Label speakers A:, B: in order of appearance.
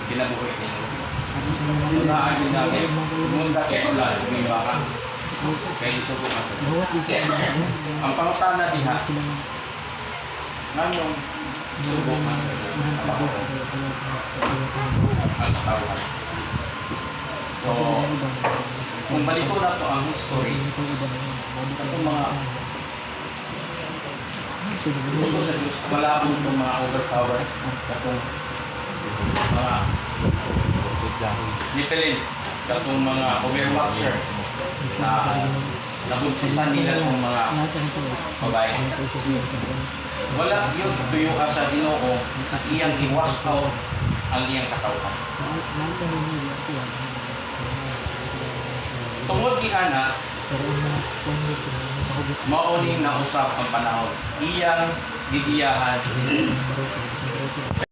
A: Kinabuhi ninyo. Tunaan din namin, munda kayo lang, may baka. Kaya gusto ko ang pangutana diha, ngayong subok man ang tawag. So, kung balito na to ang history, itong mga gusto sa Diyos, malabong itong mga overpower, itong mga Nitalin, itong mga overwatcher na nabugsisan nila itong mga babae. Wala yun tuyo sa Ginoo at iyang i-wash out ang iyang katawan. Tungod giana, mauni na usap ang panahon. Iyang gigiyahan